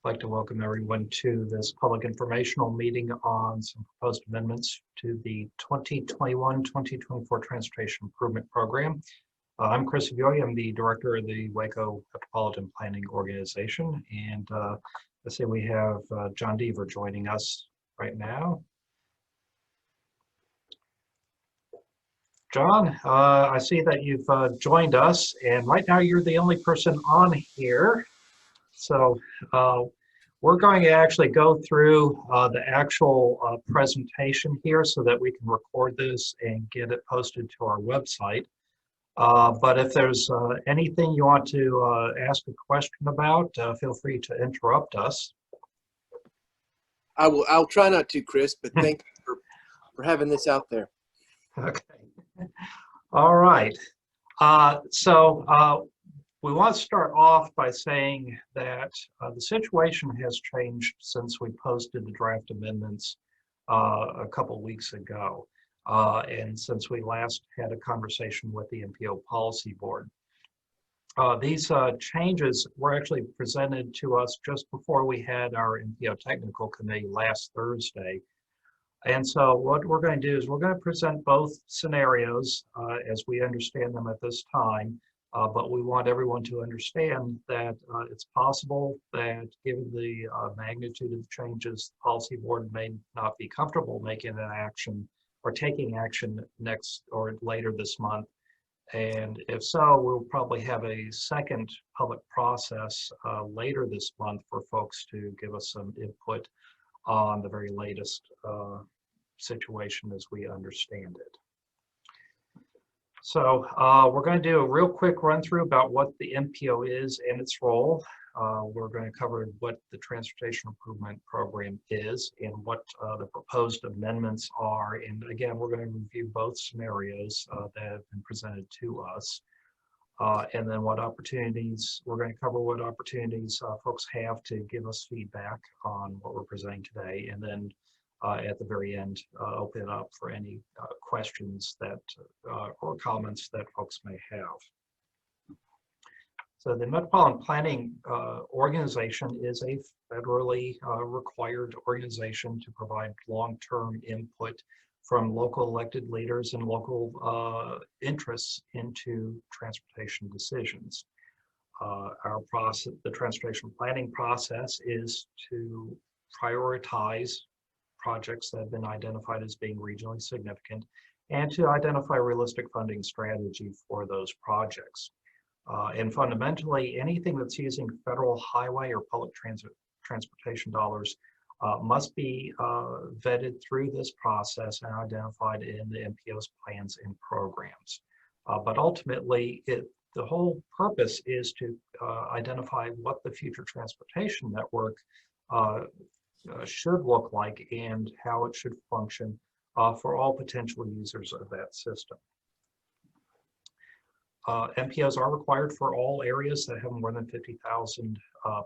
like to welcome everyone to this public informational meeting on some proposed amendments to the 2021-2024 Transportation Improvement Program. I'm Chris Avioy. I'm the director of the Waco Metropolitan Planning Organization, and let's say we have John Deaver joining us right now. John, I see that you've joined us, and right now you're the only person on here. So we're going to actually go through the actual presentation here so that we can record this and get it posted to our website. But if there's anything you want to ask a question about, feel free to interrupt us. I'll try not to, Chris, but thank you for having this out there. Okay. All right. We want to start off by saying that the situation has changed since we posted the draft amendments a couple weeks ago, and since we last had a conversation with the MPO Policy Board. These changes were actually presented to us just before we had our MPO Technical Committee last Thursday. And so what we're going to do is we're going to present both scenarios as we understand them at this time. But we want everyone to understand that it's possible that given the magnitude of the changes, the policy board may not be comfortable making an action or taking action next or later this month. And if so, we'll probably have a second public process later this month for folks to give us some input on the very latest situation as we understand it. So we're going to do a real quick run through about what the MPO is and its role. We're going to cover what the Transportation Improvement Program is and what the proposed amendments are. And again, we're going to review both scenarios that have been presented to us. And then what opportunities, we're going to cover what opportunities folks have to give us feedback on what we're presenting today. And then at the very end, open it up for any questions that or comments that folks may have. So the Metropolitan Planning Organization is a federally required organization to provide long-term input from local elected leaders and local interests into transportation decisions. Our process, the transportation planning process, is to prioritize projects that have been identified as being regionally significant and to identify a realistic funding strategy for those projects. And fundamentally, anything that's using federal highway or public transportation dollars must be vetted through this process and identified in the MPO's plans and programs. But ultimately, the whole purpose is to identify what the future transportation network should look like and how it should function for all potential users of that system. MPOs are required for all areas that have more than 50,000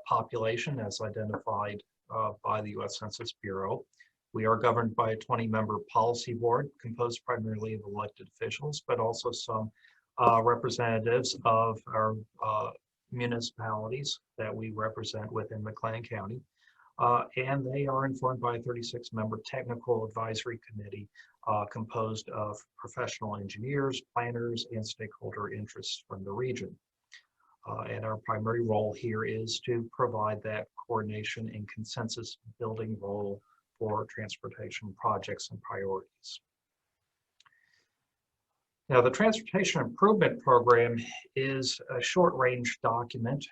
population as identified by the U.S. Census Bureau. We are governed by a 20-member policy board composed primarily of elected officials, but also some representatives of our municipalities that we represent within McLennan County. And they are informed by a 36-member technical advisory committee composed of professional engineers, planners, and stakeholder interests from the region. And our primary role here is to provide that coordination and consensus building role for transportation projects and priorities. Now, the Transportation Improvement Program is a short-range document,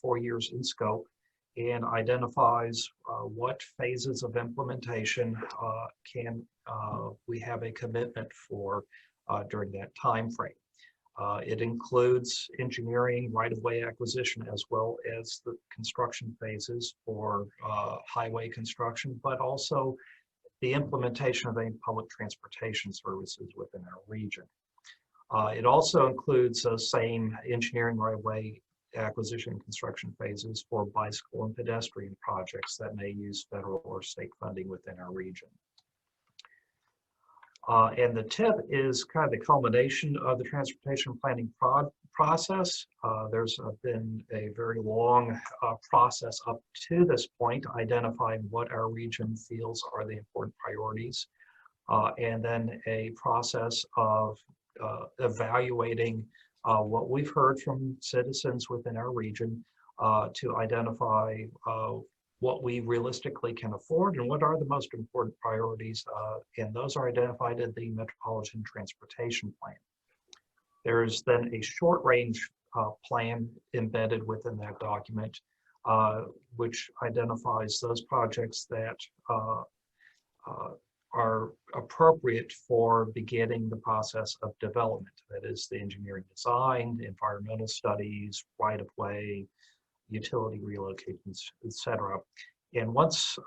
4 years in scope, and identifies what phases of implementation we have a commitment for during that time frame. It includes engineering, right-of-way acquisition, as well as the construction phases for highway construction, but also the implementation of any public transportation services within our region. It also includes those same engineering, right-of-way acquisition and construction phases for bicycle and pedestrian projects that may use federal or state funding within our region. And the TIP is kind of the culmination of the transportation planning process. There's been a very long process up to this point, identifying what our region feels are the important priorities, and then a process of evaluating what we've heard from citizens within our region to identify what we realistically can afford and what are the most important priorities, and those are identified in the Metropolitan Transportation Plan. There's then a short-range plan embedded within that document, which identifies those projects that are appropriate for beginning the process of development. That is the engineering design, the environmental studies, right-of-way, utility relocations, etc. And once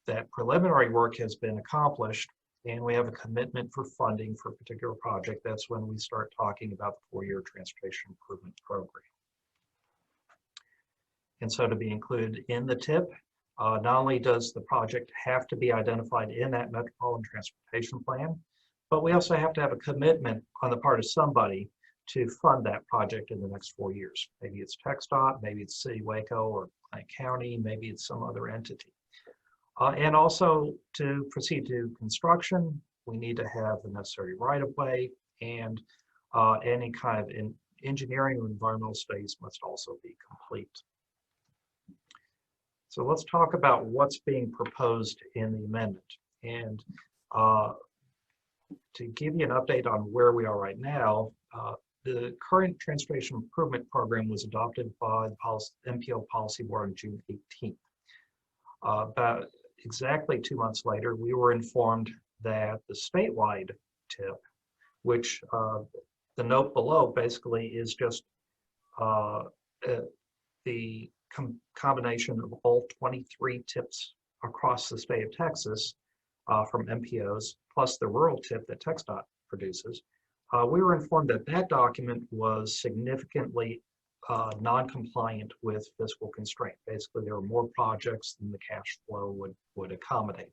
that preliminary work has been accomplished and we have a commitment for funding for a particular project, that's when we start talking about the four-year transportation improvement program. And so to be included in the TIP, not only does the project have to be identified in that Metropolitan Transportation Plan, but we also have to have a commitment on the part of somebody to fund that project in the next 4 years. Maybe it's TxDOT, maybe it's City Waco or Plant County, maybe it's some other entity. And also to proceed to construction, we need to have the necessary right-of-way, and any kind of engineering or environmental studies must also be complete. So let's talk about what's being proposed in the amendment. And to give you an update on where we are right now, the current Transportation Improvement Program was adopted by the MPO Policy Board on June 18th. About exactly 2 months later, we were informed that the statewide TIP, which the note below basically is just the combination of all 23 TIPs across the state of Texas from MPOs, plus the rural TIP that TxDOT produces. We were informed that that document was significantly non-compliant with fiscal constraint. Basically, there were more projects than the cash flow would accommodate.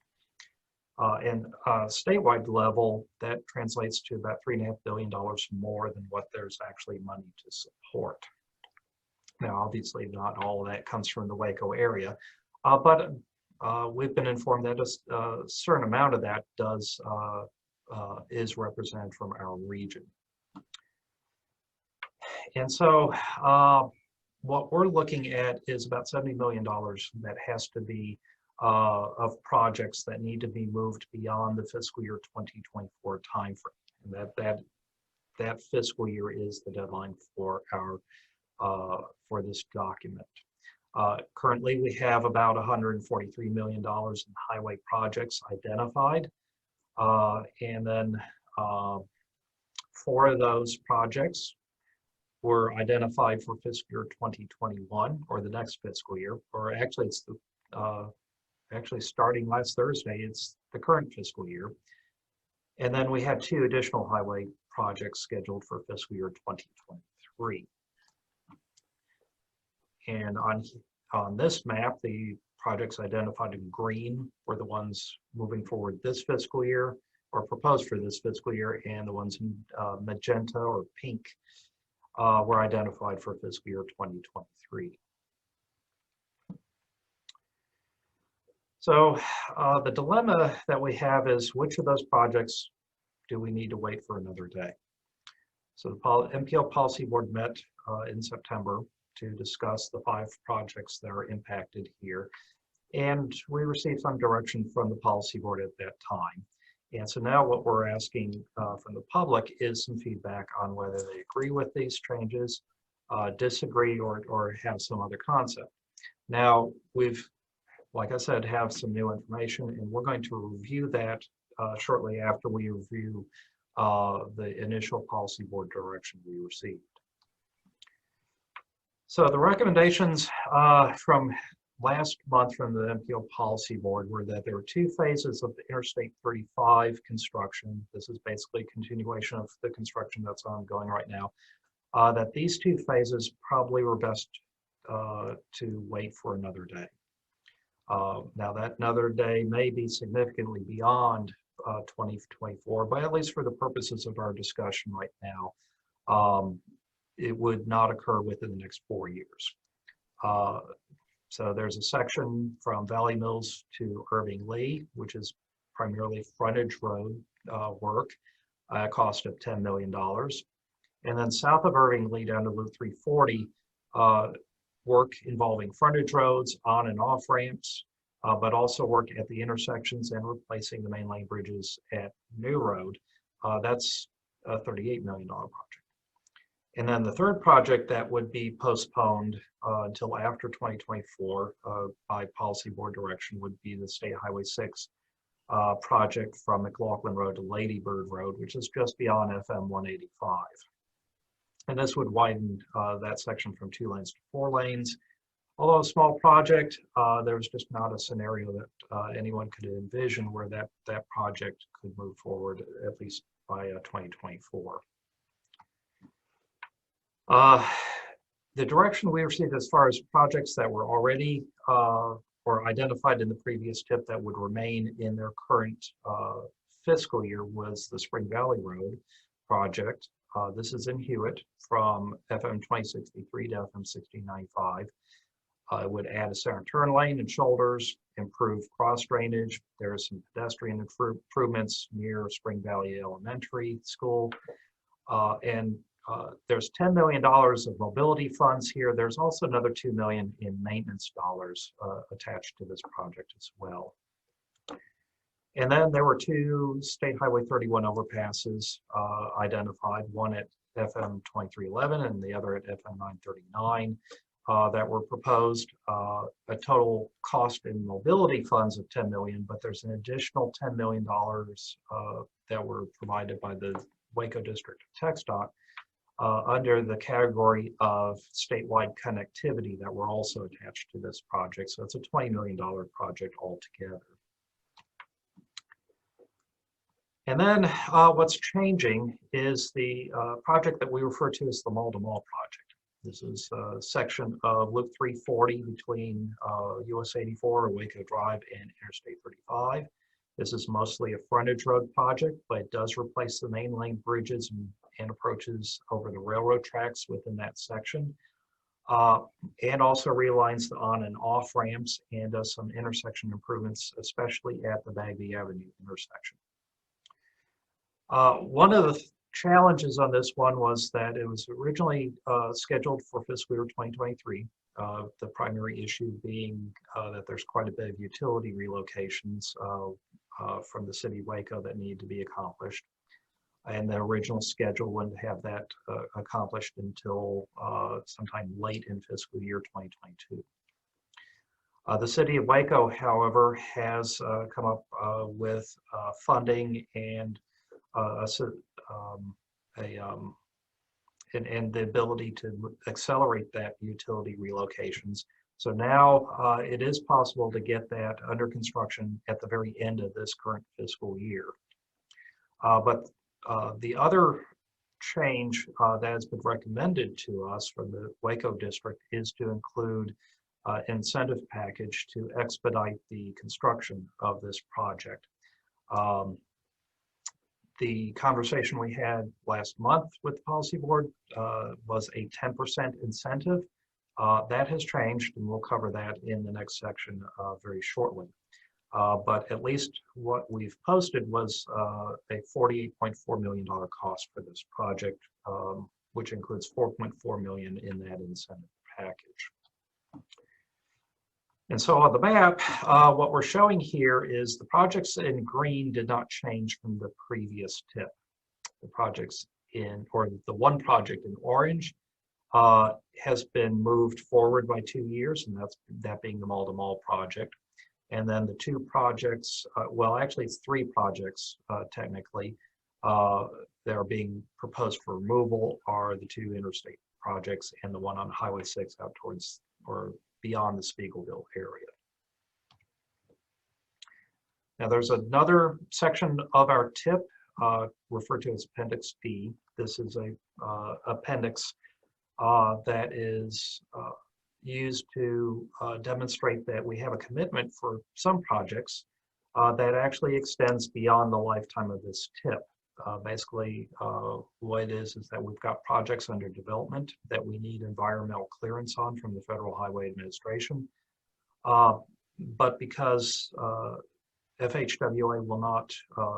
And statewide level, that translates to about $3.5 billion more than what there's actually money to support. Now, obviously, not all of that comes from the Waco area, but we've been informed that a certain amount of that is represented from our region. And so what we're looking at is about $70 million that has to be of projects that need to be moved beyond the fiscal year 2024 timeframe. And that fiscal year is the deadline for our for this document. Currently, we have about $143 million in highway projects identified. And then 4 of those projects were identified for fiscal year 2021, or the next fiscal year, or actually it's the actually starting last Thursday, it's the current fiscal year. And then we had 2 additional highway projects scheduled for fiscal year 2023. And on this map, the projects identified in green were the ones moving forward this fiscal year, or proposed for this fiscal year, and the ones in magenta or pink were identified for fiscal year 2023. So the dilemma that we have is, which of those projects do we need to wait for another day? So the MPO Policy Board met in September to discuss the 5 projects that are impacted here. And we received some direction from the Policy Board at that time. And so now what we're asking from the public is some feedback on whether they agree with these changes, disagree, or have some other concept. Now, we've, like I said, have some new information, and we're going to review that shortly after we review the initial Policy Board direction we received. So the recommendations from last month from the MPO Policy Board were that there were 2 phases of the Interstate 35 construction. This is basically a continuation of the construction that's ongoing right now. That these 2 phases probably were best to wait for another day. Now that another day may be significantly beyond 2024, but at least for the purposes of our discussion right now, it would not occur within the next 4 years. So there's a section from Valley Mills to Irving Lee, which is primarily frontage road work at a cost of $10 million. And then south of Irving Lee down to Loop 340, work involving frontage roads, on and off ramps, but also work at the intersections and replacing the main lane bridges at New Road. That's a $38 million project. And then the third project that would be postponed until after 2024 by policy board direction would be the State Highway 6 project from McLaughlin Road to Lady Bird Road, which is just beyond FM 185. And this would widen that section from 2 lanes to 4 lanes. Although a small project, there was just not a scenario that anyone could envision where that project could move forward, at least by 2024. The direction we received as far as projects that were already or identified in the previous tip that would remain in their current fiscal year was the Spring Valley Road project. This is in Hewitt from FM 2063 to FM 1695. It would add a center turn lane and shoulders, improve cross drainage. There are some pedestrian improvements near Spring Valley Elementary School. And there's $10 million of mobility funds here. There's also another $2 million in maintenance dollars attached to this project as well. And then there were 2 State Highway 31 overpasses identified, one at FM 2311 and the other at FM 939 that were proposed. A total cost in mobility funds of $10 million, but there's an additional $10 million that were provided by the Waco District of TxDOT under the category of statewide connectivity that were also attached to this project. So it's a $20 million project altogether. And then what's changing is the project that we refer to as the mall-to-mall project. This is a section of Loop 340 between US 84 or Waco Drive and Interstate 35. This is mostly a frontage road project, but it does replace the main lane bridges and approaches over the railroad tracks within that section. And also realigns the on and off ramps and does some intersection improvements, especially at the Bagby Avenue intersection. One of the challenges on this one was that it was originally scheduled for fiscal year 2023. The primary issue being that there's quite a bit of utility relocations from the city of Waco that need to be accomplished. And the original schedule wouldn't have that accomplished until sometime late in fiscal year 2022. The city of Waco, however, has come up with funding and and the ability to accelerate that utility relocations. So now it is possible to get that under construction at the very end of this current fiscal year. But the other change that has been recommended to us from the Waco district is to include incentive package to expedite the construction of this project. The conversation we had last month with the policy board was a 10% incentive. That has changed, and we'll cover that in the next section very shortly. But at least what we've posted was a $48.4 million cost for this project, which includes $4.4 million in that incentive package. And so on the map, what we're showing here is the projects in green did not change from the previous tip. The projects in, or the one project in orange has been moved forward by 2 years, and that being the mall-to-mall project. And then the 2 projects, well, actually it's 3 projects technically, that are being proposed for removal are the 2 interstate projects and the one on Highway 6 out towards or beyond the Spiegelville area. Now there's another section of our tip referred to as Appendix P. This is a appendix that is used to demonstrate that we have a commitment for some projects that actually extends beyond the lifetime of this tip. basically, what it is that we've got projects under development that we need environmental clearance on from the Federal Highway Administration. But because FHWA will not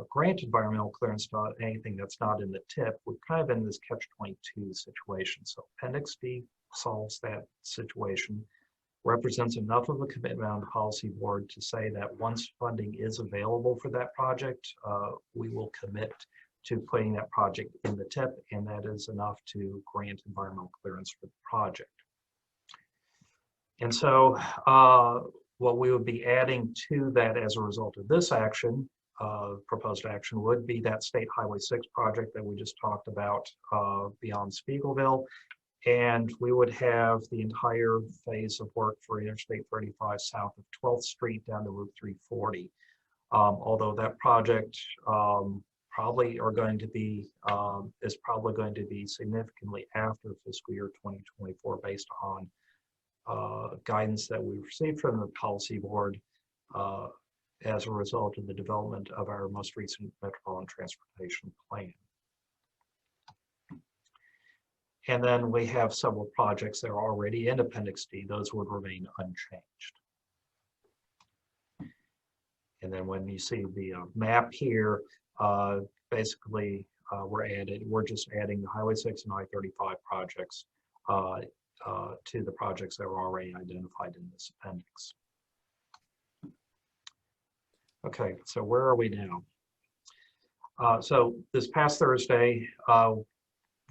grant environmental clearance to anything that's not in the tip, we're kind of in this catch-22 situation. So Appendix D solves that situation, represents enough of a commitment on the policy board to say that once funding is available for that project, we will commit to putting that project in the tip, and that is enough to grant environmental clearance for the project. And so what we would be adding to that as a result of this action, proposed action, would be that State Highway 6 project that we just talked about beyond Spiegelville. And we would have the entire phase of work for Interstate 35 south of 12th Street down to Route 340. Although that project probably is probably going to be significantly after fiscal year 2024 based on guidance that we received from the policy board as a result of the development of our most recent metropolitan transportation plan. And then we have several projects that are already in Appendix D. Those would remain unchanged. And then when you see the map here, basically we're just adding the Highway 6 and I-35 projects to the projects that were already identified in this appendix. Okay, so where are we now? So this past Thursday,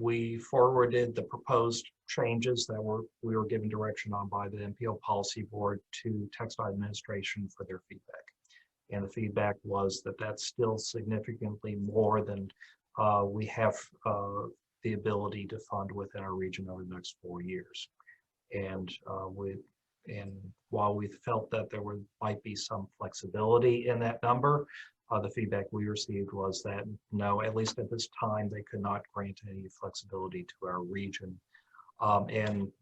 we forwarded the proposed changes that we were given direction on by the MPO policy board to TxDOT administration for their feedback. And the feedback was that that's still significantly more than we have the ability to fund within our region over the next 4 years. And while we felt that there might be some flexibility in that number, the feedback we received was that no, at least at this time, they could not grant any flexibility to our region. And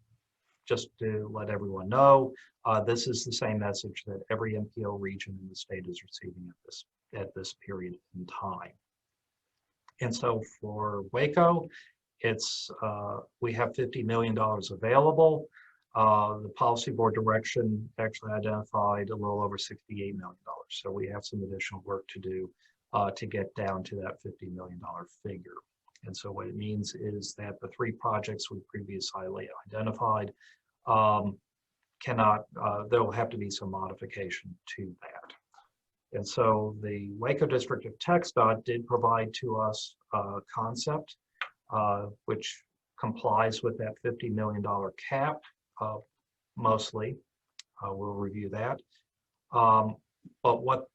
just to let everyone know, this is the same message that every MPO region in the state is receiving at this period in time. And so for Waco, we have $50 million available. The policy board direction actually identified a little over $68 million. So we have some additional work to do to get down to that $50 million figure. And so what it means is that the 3 projects we previously identified there'll have to be some modification to that. And so the Waco District of TxDOT did provide to us a concept which complies with that $50 million cap. Mostly, we'll review that. But what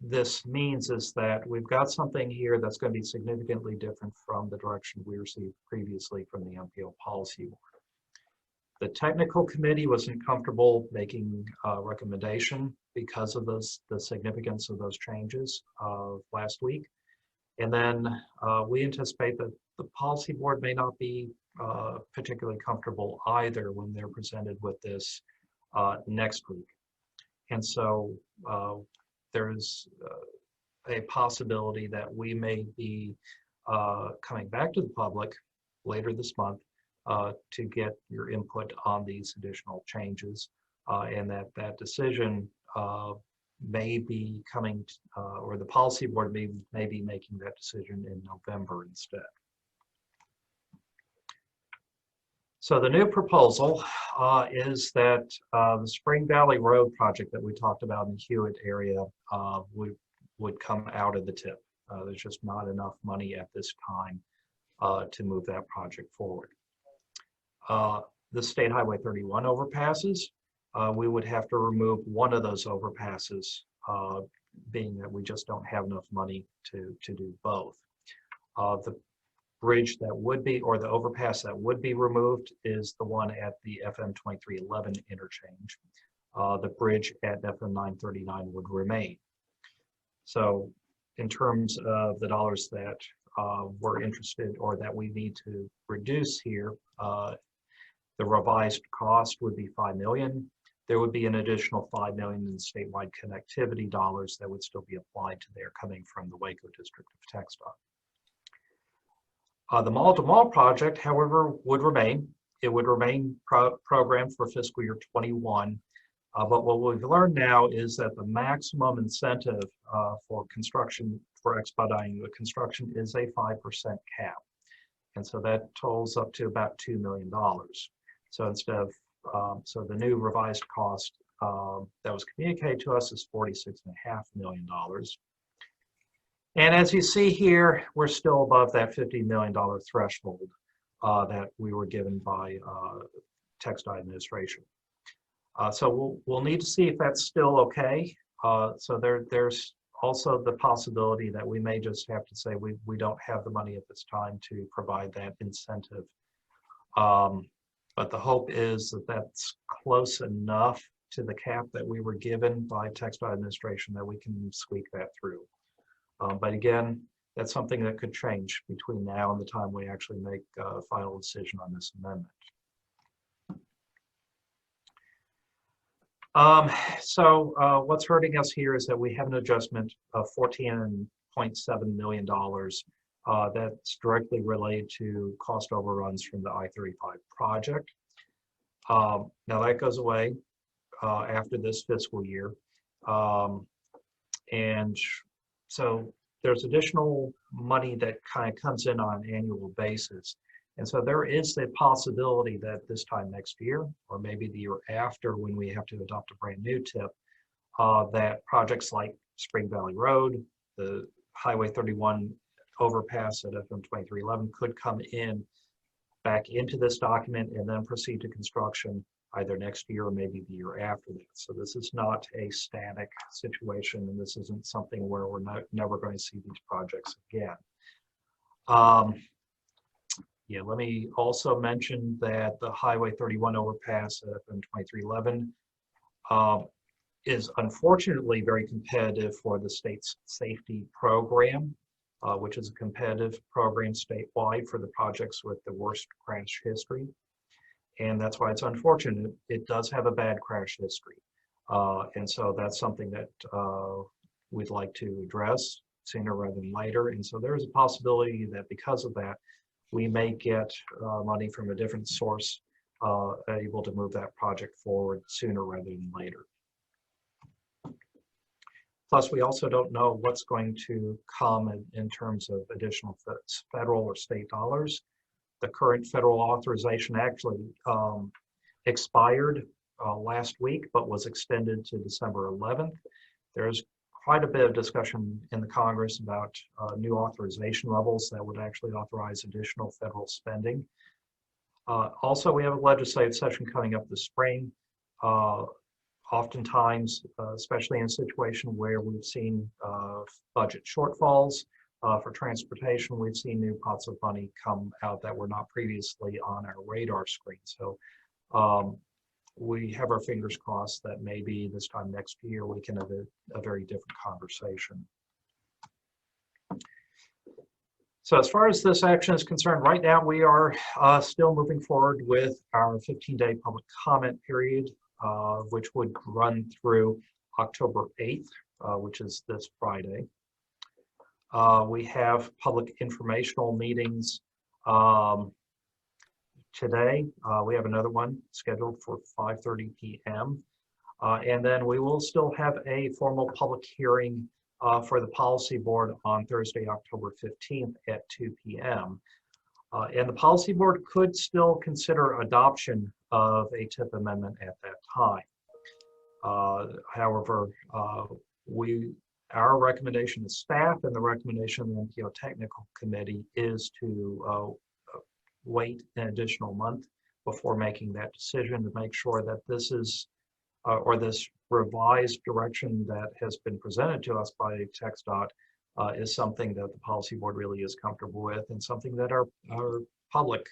this means is that we've got something here that's going to be significantly different from the direction we received previously from the MPO policy board. The technical committee wasn't comfortable making a recommendation because of the significance of those changes last week. And then we anticipate that the policy board may not be particularly comfortable either when they're presented with this next week. And so there's a possibility that we may be coming back to the public later this month to get your input on these additional changes, and that decision may be coming, or the policy board may be making that decision in November instead. So the new proposal is that the Spring Valley Road project that we talked about in the Hewitt area would come out of the TIP. There's just not enough money at this time to move that project forward. The State Highway 31 overpasses, we would have to remove one of those overpasses, being that we just don't have enough money to do both. The bridge that would be, or the overpass that would be removed, is the one at the FM 2311 interchange. The bridge at FM 939 would remain. So in terms of the dollars that we're interested, or that we need to reduce here, the revised cost would be $5 million. There would be an additional $5 million in statewide connectivity dollars that would still be applied to there, coming from the Waco District of TxDOT. The mall-to-mall project, however, would remain. It would remain programmed for fiscal year 21. But what we've learned now is that the maximum incentive for construction, for expediting the construction, is a 5% cap. And so that totals up to about $2 million. So instead of, so the new revised cost that was communicated to us is $46.5 million. And as you see here, we're still above that $50 million threshold that we were given by TxDOT administration. So we'll need to see if that's still okay. So there's also the possibility that we may just have to say we don't have the money at this time to provide that incentive. But the hope is that that's close enough to the cap that we were given by TxDOT administration that we can squeak that through. But again, that's something that could change between now and the time we actually make a final decision on this amendment. So what's hurting us here is that we have an adjustment of $14.7 million that's directly related to cost overruns from the I-35 project. Now that goes away after this fiscal year. And so there's additional money that kind of comes in on an annual basis. And so there is the possibility that this time next year, or maybe the year after when we have to adopt a brand new tip, that projects like Spring Valley Road, the Highway 31 overpass at FM 2311 could come in back into this document and then proceed to construction either next year or maybe the year after that. So this is not a static situation, and this isn't something where we're never going to see these projects again. Yeah, let me also mention that the Highway 31 overpass at FM 2311 is unfortunately very competitive for the state's safety program, which is a competitive program statewide for the projects with the worst crash history. And that's why it's unfortunate. It does have a bad crash history. And so that's something that we'd like to address sooner rather than later. And so there is a possibility that because of that, we may get money from a different source able to move that project forward sooner rather than later. Plus, we also don't know what's going to come in terms of additional federal or state dollars. The current federal authorization actually expired last week, but was extended to December 11th. There's quite a bit of discussion in the Congress about new authorization levels that would actually authorize additional federal spending. Also, we have a legislative session coming up this spring. Oftentimes, especially in a situation where we've seen budget shortfalls for transportation, we've seen new pots of money come out that were not previously on our radar screen. So we have our fingers crossed that maybe this time next year we can have a very different conversation. So as far as this action is concerned, right now we are still moving forward with our 15-day public comment period, which would run through October 8th, which is this Friday. We have public informational meetings today. We have another one scheduled for 5:30 p.m. And then we will still have a formal public hearing for the policy board on Thursday, October 15th at 2 p.m. And the policy board could still consider adoption of a TIP amendment at that time. However, our recommendation to staff and the recommendation of the MPO technical committee is to wait an additional month before making that decision to make sure that this is, or this revised direction that has been presented to us by TxDOT is something that the policy board really is comfortable with and something that our public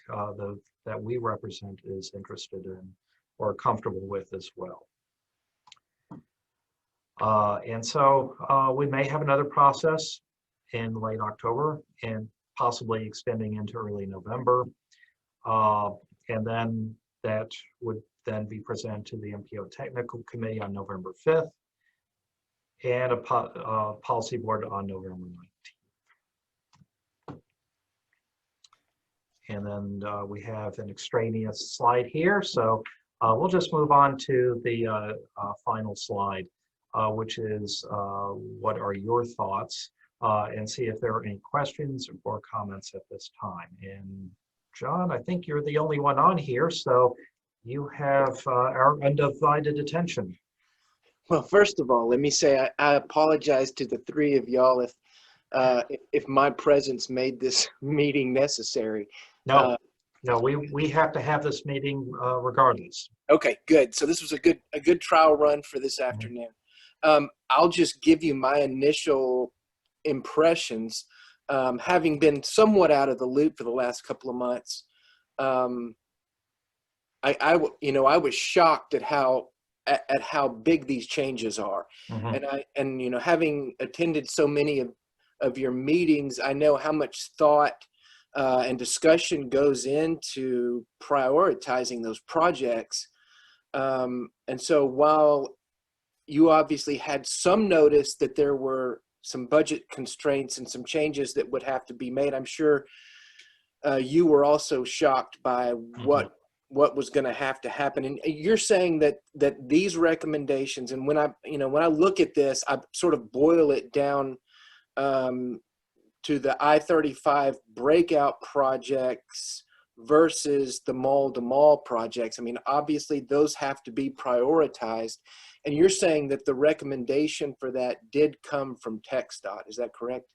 that we represent is interested in or comfortable with as well. And so we may have another process in late October and possibly extending into early November. And then that would then be presented to the MPO technical committee on November 5th and a policy board on November 19th. And then we have an extraneous slide here. So we'll just move on to the final slide, which is what are your thoughts, and see if there are any questions or comments at this time. And John, I think you're the only one on here, so you have our undivided attention. Well, first of all, let me say I apologize to the three of y'all if my presence made this meeting necessary. No, no, we have to have this meeting regardless. Okay, good. So this was a good trial run for this afternoon. I'll just give you my initial impressions, having been somewhat out of the loop for the last couple of months. I was shocked at how big these changes are, and having attended so many of your meetings, I know how much thought and discussion goes into prioritizing those projects. And so while you obviously had some notice that there were some budget constraints and some changes that would have to be made, I'm sure you were also shocked by what was going to have to happen. And you're saying that these recommendations, and when I look at this, I sort of boil it down to the I-35 breakout projects versus the mall-to-mall projects. I mean, obviously those have to be prioritized. And you're saying that the recommendation for that did come from TxDOT. Is that correct?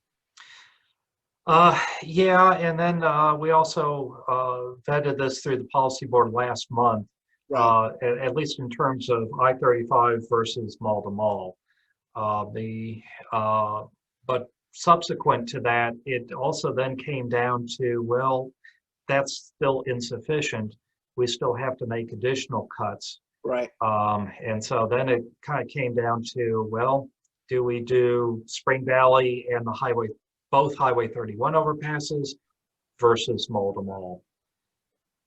Yeah, and then we also vetted this through the policy board last month, Right. At least in terms of I-35 versus mall-to-mall. But subsequent to that, it also then came down to, well, that's still insufficient. We still have to make additional cuts. Right. And so then it kind of came down to, well, do we do Spring Valley and the both Highway 31 overpasses versus mall-to-mall?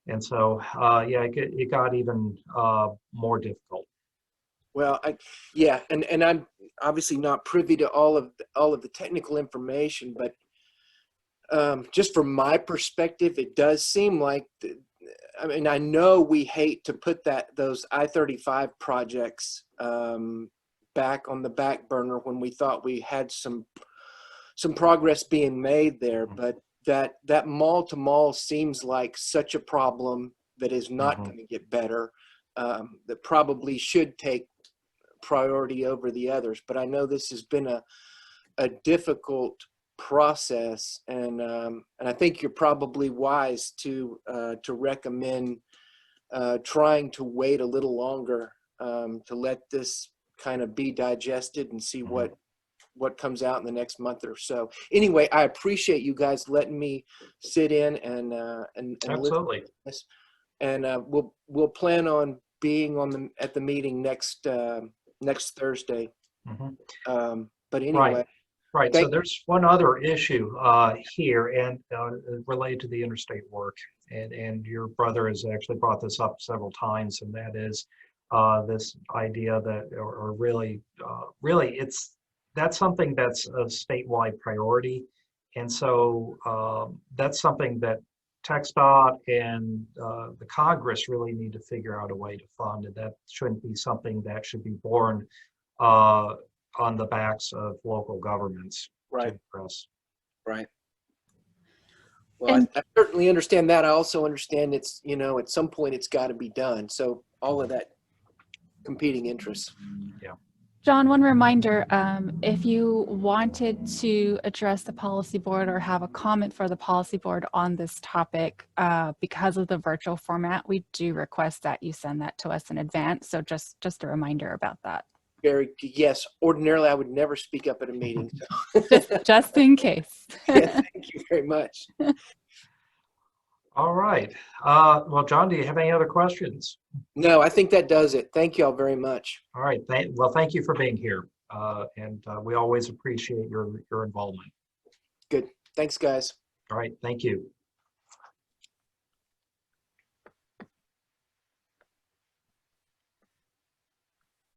And so, yeah, it got even more difficult. Well, and I'm obviously not privy to all of the technical information, but just from my perspective, it does seem like, I mean, I know we hate to put those I-35 projects back on the back burner when we thought we had some progress being made there, but that mall-to-mall seems like such a problem that is not going to get better, that probably should take priority over the others. But I know this has been a difficult process, and I think you're probably wise to recommend trying to wait a little longer to let this kind of be digested and see what comes out in the next month or so. Anyway, I appreciate you guys letting me sit in and Absolutely. listen to this. And we'll plan on being at the meeting next Thursday. But anyway, right. So there's one other issue here, and related to the interstate work, and your brother has actually brought this up several times, and that is this idea that, or really, that's something that's a statewide priority. And so that's something that TxDOT and the Congress really need to figure out a way to fund, and that shouldn't be something that should be borne on the backs of local governments. Right. To address. Right. Well, I certainly understand that. I also understand it's, at some point it's got to be done. So all of that competing interests. Yeah. John, one reminder, if you wanted to address the policy board or have a comment for the policy board on this topic, because of the virtual format, we do request that you send that to us in advance. So just a reminder about that. Yes, ordinarily I would never speak up at a meeting. So. just in case. Yeah, thank you very much. All right. Well, John, do you have any other questions? No, I think that does it. Thank you all very much. All right. Well, thank you for being here. And we always appreciate your involvement. Good. Thanks, guys. All right. Thank you.